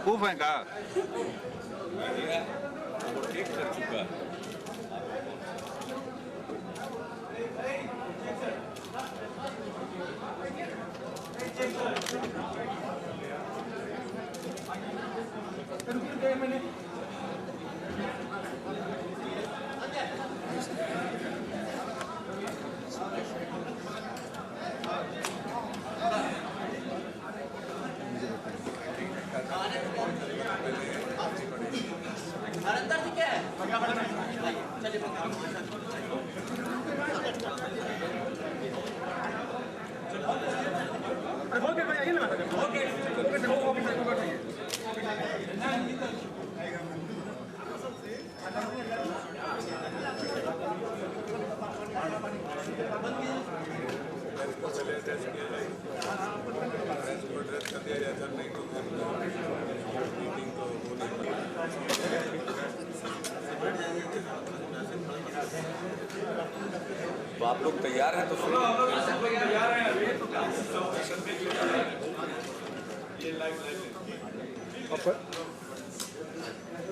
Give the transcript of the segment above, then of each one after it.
बेवकूफ हैं का? ओवरटेक कर चुका है। अंदर ठीक है। चलिए ओके भाई आइए ना। तो आप लोग तैयार हैं तो सुनो। तैयार हैं अभी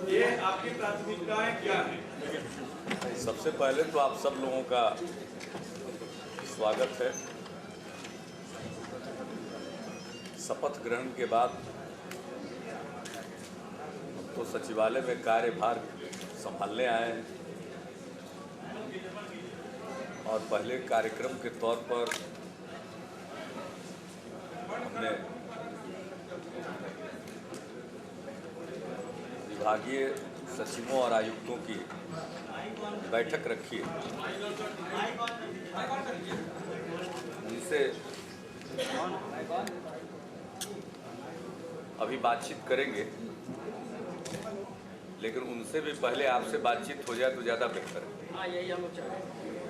ये आपकी प्राथमिकताएं क्या हैं? सबसे पहले तो आप सब लोगों का स्वागत है। शपथ ग्रहण के बाद तो सचिवालय में कार्यभार संभालने आए हैं और पहले कार्यक्रम के तौर पर हमने विभागीय सचिवों और आयुक्तों की बैठक रखी है। उनसे अभी बातचीत करेंगे, लेकिन उनसे भी पहले आपसे बातचीत हो जाए तो ज़्यादा बेहतर है। हाँ, यही हम लोग चाह रहे हैं।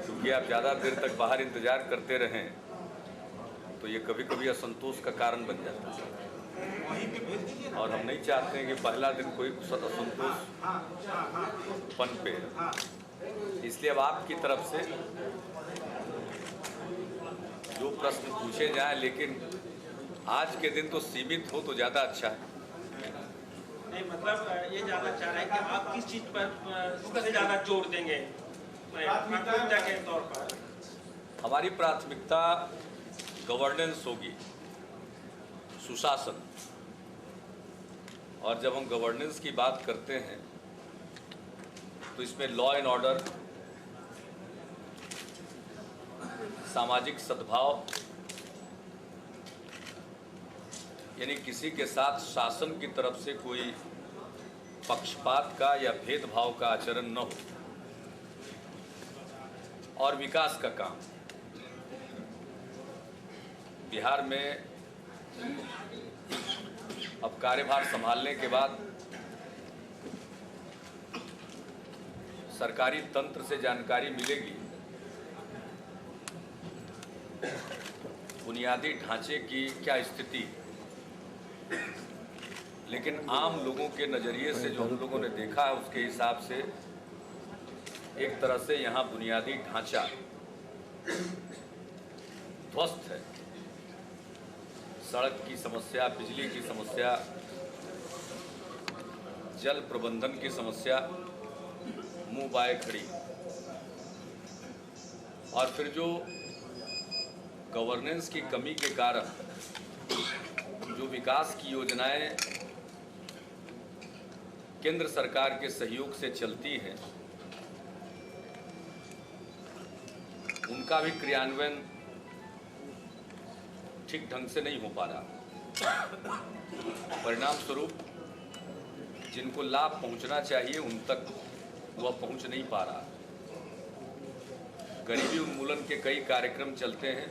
क्योंकि आप ज़्यादा देर तक बाहर इंतज़ार करते रहें तो ये कभी कभी असंतोष का कारण बन जाता है और हम नहीं चाहते हैं कि पहला दिन कोई असंतोष पनपे। इसलिए अब आपकी तरफ से जो प्रश्न पूछे जाएं, लेकिन आज के दिन तो सीमित हो तो ज़्यादा अच्छा है। नहीं, मतलब ये जानना चाह रहे हैं कि आप किस चीज़ पर सबसे ज़्यादा जोर देंगे प्राथमिकता के तौर पर? हमारी प्राथमिकता गवर्नेंस होगी, सुशासन। और जब हम गवर्नेंस की बात करते हैं तो इसमें लॉ एंड ऑर्डर, सामाजिक सद्भाव, यानी किसी के साथ शासन की तरफ से कोई पक्षपात का या भेदभाव का आचरण न हो, और विकास का काम। बिहार में अब कार्यभार संभालने के बाद सरकारी तंत्र से जानकारी मिलेगी, बुनियादी ढांचे की क्या स्थिति, लेकिन आम लोगों के नज़रिए से जो हम लोगों ने देखा है उसके हिसाब से एक तरह से यहाँ बुनियादी ढांचा ध्वस्त है। सड़क की समस्या, बिजली की समस्या, जल प्रबंधन की समस्या मुंह बाए खड़ी। और फिर जो गवर्नेंस की कमी के कारण जो विकास की योजनाएं केंद्र सरकार के सहयोग से चलती हैं, उनका भी क्रियान्वयन ठीक ढंग से नहीं हो पा रहा। परिणाम स्वरूप जिनको लाभ पहुंचना चाहिए उन तक वह पहुंच नहीं पा रहा। गरीबी उन्मूलन के कई कार्यक्रम चलते हैं,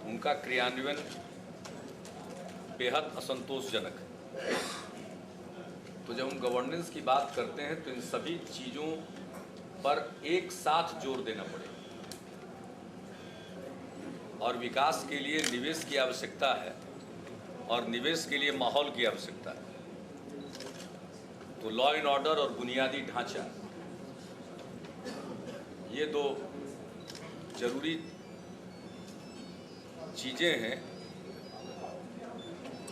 उनका क्रियान्वयन बेहद असंतोषजनक है। तो जब हम गवर्नेंस की बात करते हैं तो इन सभी चीज़ों पर एक साथ जोर देना पड़ेगा और विकास के लिए निवेश की आवश्यकता है और निवेश के लिए माहौल की आवश्यकता है। तो लॉ एंड ऑर्डर और बुनियादी ढांचा, ये दो जरूरी चीज़ें हैं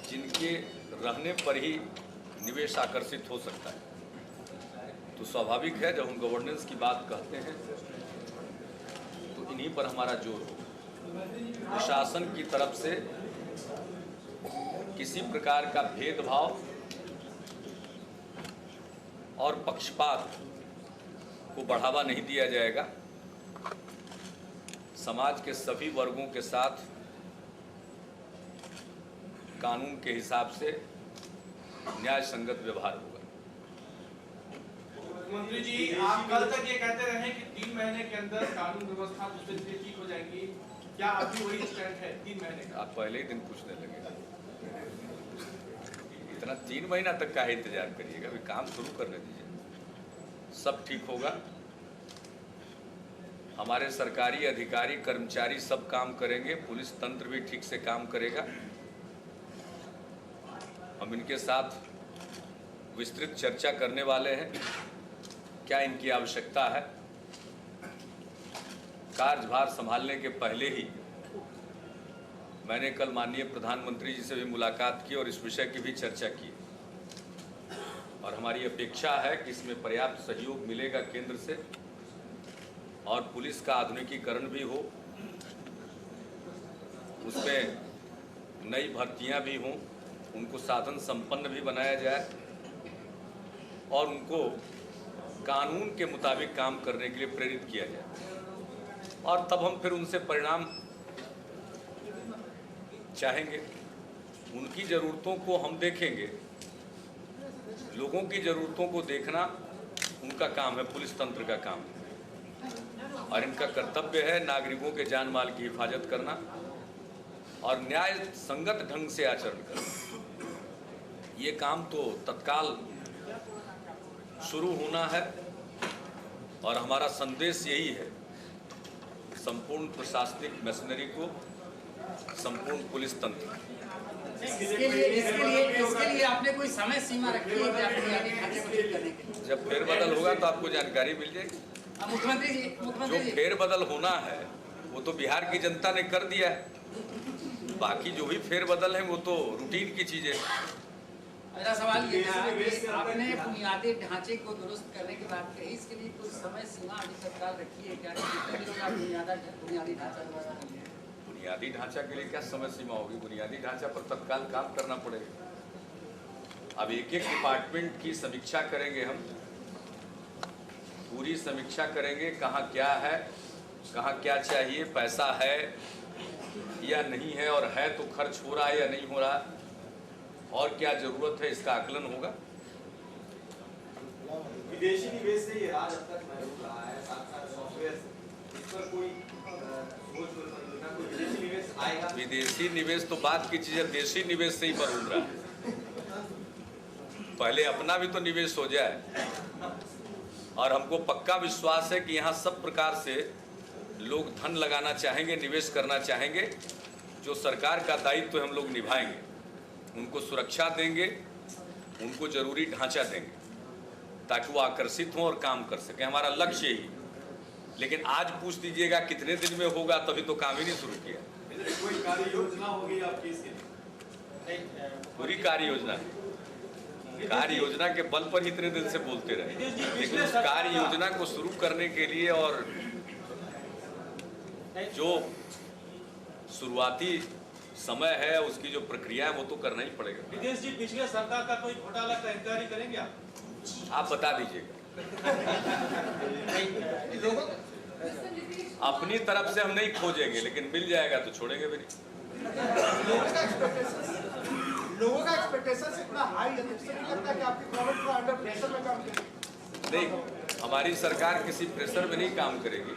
जिनके रहने पर ही निवेश आकर्षित हो सकता है। तो स्वाभाविक है जब हम गवर्नेंस की बात कहते हैं तो इन्हीं पर हमारा जोर हो। प्रशासन की तरफ से किसी प्रकार का भेदभाव और पक्षपात को बढ़ावा नहीं दिया जाएगा। समाज के सभी वर्गों के साथ कानून के हिसाब से न्याय संगत व्यवहार होगा। मुख्यमंत्री जी, आप कल तक ये कहते रहे कि 3 महीने के अंदर कानून व्यवस्था दूसरे से ठीक हो जाएगी, क्या अभी वही स्टैंड है 3 महीने का? आप पहले ही दिन पूछने लगे, इतना 3 महीना तक का इंतजार करिएगा, अभी काम शुरू करने दीजिए, सब ठीक होगा। हमारे सरकारी अधिकारी कर्मचारी सब काम करेंगे, पुलिस तंत्र भी ठीक से काम करेगा। हम इनके साथ विस्तृत चर्चा करने वाले हैं, क्या इनकी आवश्यकता है। कार्यभार संभालने के पहले ही मैंने कल माननीय प्रधानमंत्री जी से भी मुलाकात की और इस विषय की भी चर्चा की और हमारी अपेक्षा है कि इसमें पर्याप्त सहयोग मिलेगा केंद्र से और पुलिस का आधुनिकीकरण भी हो, उसमें नई भर्तियां भी हों, उनको साधन संपन्न भी बनाया जाए और उनको कानून के मुताबिक काम करने के लिए प्रेरित किया जाए और तब हम फिर उनसे परिणाम चाहेंगे। उनकी ज़रूरतों को हम देखेंगे, लोगों की ज़रूरतों को देखना उनका काम है, पुलिस तंत्र का काम है और इनका कर्तव्य है नागरिकों के जान माल की हिफाजत करना और न्याय संगत ढंग से आचरण करना। ये काम तो तत्काल शुरू होना है और हमारा संदेश यही है संपूर्ण प्रशासनिक मशीनरी को, संपूर्ण पुलिस तंत्र। इसके लिए आपने कोई समय सीमा रखी है कि आपने आगे ढांचे को ठीक करने के लिए? जब फेरबदल होगा तो आपको जानकारी मिल जाएगी। मुख्यमंत्री जो जी फेरबदल होना है वो तो बिहार की जनता ने कर दिया है, बाकी जो भी फेरबदल है वो तो रूटीन की चीजें। मेरा सवाल ये था कि आपने बुनियादी ढांचे को दुरुस्त करने की बात कही, इसके लिए कोई समय सीमा अभी सरकार रखी है क्या? कितने दिनों का बुनियादी ढांचा दुरुस्त करना है? बुनियादी ढांचा के लिए क्या समय सीमा होगी? बुनियादी ढांचा पर तत्काल काम करना पड़ेगा। अब एक एक डिपार्टमेंट की समीक्षा करेंगे, हम पूरी समीक्षा करेंगे, कहाँ क्या है, कहाँ क्या चाहिए, पैसा है या नहीं है और है तो खर्च हो रहा है या नहीं हो रहा, और क्या जरूरत है, इसका आकलन होगा। विदेशी निवेश से ये राज्य अब तक महसूस रहा है, साथ-साथ सॉफ्टवेयर इस पर कोई परियोजना, कोई विदेशी निवेश आएगा? विदेशी निवेश तो बात की चीज है, देशी निवेश से ही पर उड़ रहा है। पहले अपना भी तो निवेश हो जाए और हमको पक्का विश्वास है कि यहाँ सब प्रकार से लोग धन लगाना चाहेंगे, निवेश करना चाहेंगे। जो सरकार का दायित्व हम लोग निभाएंगे, उनको सुरक्षा देंगे, उनको जरूरी ढांचा देंगे ताकि वो आकर्षित हों और काम कर सकें। हमारा लक्ष्य यही। लेकिन आज पूछ दीजिएगा कितने दिन में होगा, तभी तो काम ही नहीं शुरू किया। कोई कार्य योजना होगी आपकी इसके लिए? पूरी कार्य योजना के बल पर इतने दिन से बोलते रहे, लेकिन उस कार्य योजना को शुरू करने के लिए और जो शुरुआती समय है, उसकी जो प्रक्रिया है, वो तो करना ही पड़ेगा। विदेश जी, पिछले सरकार का कोई घोटाला का इंक्वायरी करेंगे आप बता दीजिएगा। अपनी तरफ से हम नहीं खोजेंगे, लेकिन मिल जाएगा तो छोड़ेंगे भी नहीं। लोगों का एक्सपेक्टेशन इतना हाई है, इससे नहीं लगता कि आपकी गवर्नमेंट को अंडर प्रेशर में काम करेगी? नहीं, हमारी सरकार किसी प्रेशर में नहीं काम करेगी।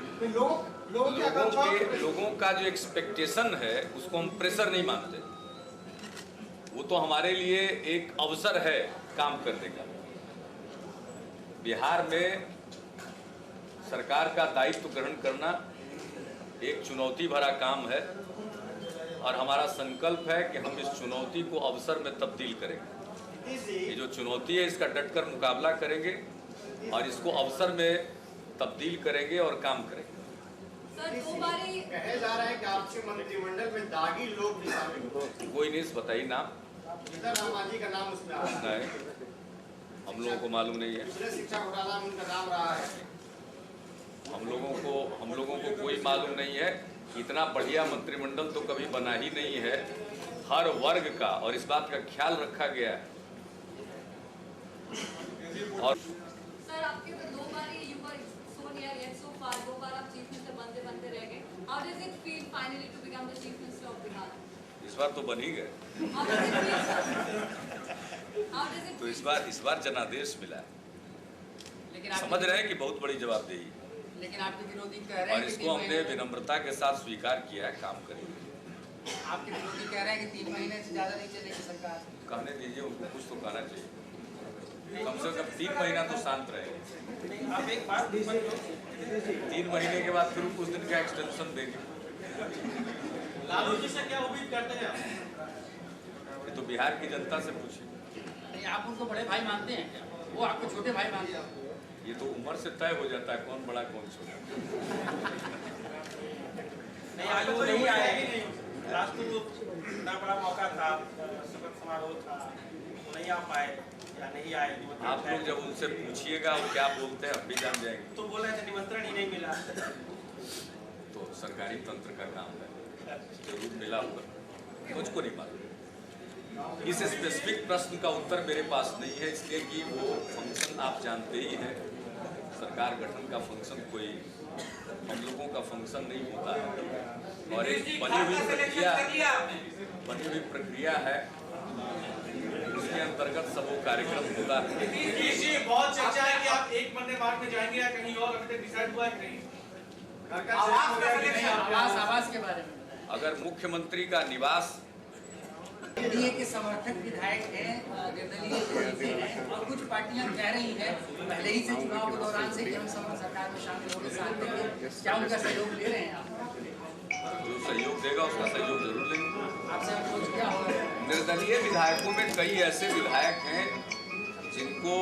लोगों का जो एक्सपेक्टेशन है उसको हम प्रेशर नहीं मानते, वो तो हमारे लिए एक अवसर है काम करने का। बिहार में सरकार का दायित्व ग्रहण करना एक चुनौती भरा काम है और हमारा संकल्प है कि हम इस चुनौती को अवसर में तब्दील करेंगे। ये जो चुनौती है इसका डटकर मुकाबला करेंगे और इसको अवसर में तब्दील करेंगे और काम करेंगे। सर, 2 बारी कहा जा रहा है कि आपके मंत्रिमंडल में दागी लोग भी शामिल हो। कोई नहीं, बताइए नाम। जीतन राम मांझी का नाम उसमें आ रहा है। नहीं, हम लोगों को मालूम नहीं है। दूसरे शिक्षा घोटाला में उनका नाम रहा है। हम लोगों को कोई मालूम नहीं है। इतना बढ़िया मंत्रिमंडल तो कभी बना ही नहीं है। हर वर्ग का और इस बात का ख्याल रखा गया है। और सर, आपके तो 2 बार ये you were so near yet so far, 2 बार आप चीफ मिनिस्टर बनते रह गए। How does it feel finally to become the chief minister of Bihar? इस बार तो बन ही गए। हाउ डज इट तो इस बार जनादेश मिला है। लेकिन समझ रहे हैं कि बहुत बड़ी जवाबदेही, लेकिन आपके विरोधी कह रहे हैं और कि इसको हमने विनम्रता के साथ स्वीकार किया है। काम करेंगे। आपके विरोधी कह रहे हैं कि 3 महीने से ज्यादा नहीं चलेगी सरकार। कहने दीजिए, उनको कुछ तो कहना चाहिए। कम से कम 3 महीना तो शांत रहेंगे। आप एक बात 3 महीने के बाद फिर कुछ दिन का एक्सटेंशन देंगे। लालू जी से क्या उम्मीद करते हैं? ये तो बिहार की जनता से पूछिए। नहीं, आप उनको बड़े भाई मानते हैं क्या? वो आपको छोटे भाई मानते हैं? ये तो उम्र से तय हो जाता है कौन बड़ा कौन छोटा। नहीं, आज वो नहीं आए। लास्ट तो इतना बड़ा मौका था, शपथ समारोह था, वो नहीं आ पाए या नहीं आए। आप लोग जब उनसे पूछिएगा वो क्या बोलते हैं, हम भी जान जाएंगे। तो बोल रहे थे निमंत्रण ही नहीं मिला। तो सरकारी तंत्र का काम है, जरूर मिला होगा, मुझको नहीं मालूम। इस स्पेसिफिक प्रश्न का उत्तर मेरे पास नहीं है, इसलिए कि वो फंक्शन आप जानते ही हैं। सरकार गठन का फंक्शन कोई हम लोगों का फंक्शन नहीं होता है, और एक बनी हुई प्रक्रिया है, उसके अंतर्गत सब वो कार्यक्रम होता है। बहुत चर्चा है कि आप 1 वंदे भारत में जाएंगे या कहीं और, अभी तक डिसाइड हुआ है कहीं? आवास के बारे में अगर मुख्यमंत्री का निवास एनडीए के समर्थक विधायक हैं, निर्दलीय विधायक हैं, और कुछ पार्टियां कह रही हैं पहले ही से चुनाव के दौरान से कि हम सरकार में शामिल होकर साथ देंगे। क्या उनका सहयोग ले रहे हैं आप? जो सहयोग देगा उसका सहयोग जरूर लेंगे। आपसे अनुरोध क्या होगा? निर्दलीय विधायकों में कई ऐसे विधायक हैं जिनको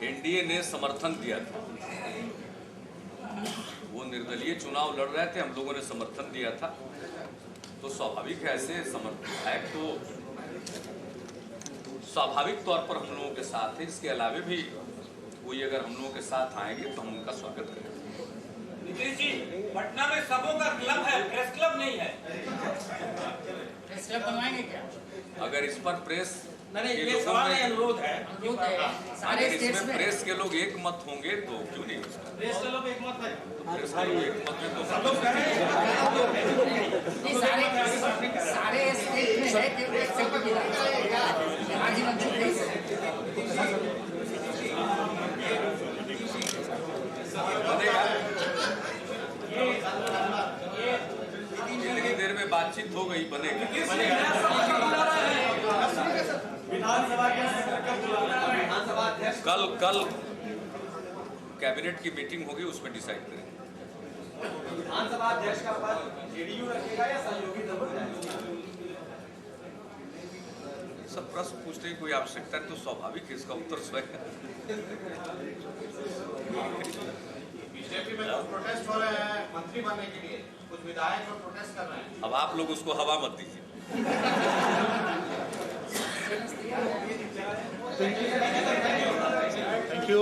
एनडीए ने समर्थन दिया था। वो निर्दलीय चुनाव लड़ रहे थे, हम लोगों ने समर्थन दिया था, तो स्वाभाविक है ऐसे विधायक तो स्वाभाविक तौर पर हम लोगों के साथ है। इसके अलावे भी कोई अगर हम लोगों के साथ आएंगे तो हम उनका स्वागत करेंगे। नीतीश जी, पटना में सबों का क्लब है, प्रेस क्लब नहीं है। प्रेस क्लब बनवाएंगे क्या? अगर इस पर प्रेस नहीं, के ये लोगों सवाल में है, अनुरोध है। अनुरोध है सारे अगर स्टेट्स इसमें में। प्रेस के लोग एक मत होंगे तो क्यों नहीं हो सकता? प्रेस के लोग एक मत है। प्रेस के लोग एक मत में तो ये सारे स्टेट में है कि एक्सेप्ट किया राज्य मंत्री नहीं है। बनेगा। इतनी देर में बातचीत हो गई, बनेगा। विधानसभा के विधानसभा अध्यक्ष कल कैबिनेट की मीटिंग होगी, उसमें डिसाइड करेंगे। विधानसभा अध्यक्ष का पद जेडीयू रखेगा या सहयोगी दल हो जाएगा? सब प्रश्न पूछने की कोई आवश्यकता है तो स्वाभाविक है, इसका उत्तर स्वयं है। बीजेपी में लोग प्रोटेस्ट हो रहे हैं मंत्री बनने के लिए, कुछ विधायक लोग प्रोटेस्ट कर रहे हैं। अब आप लोग उसको हवा मत दीजिए। Thank you.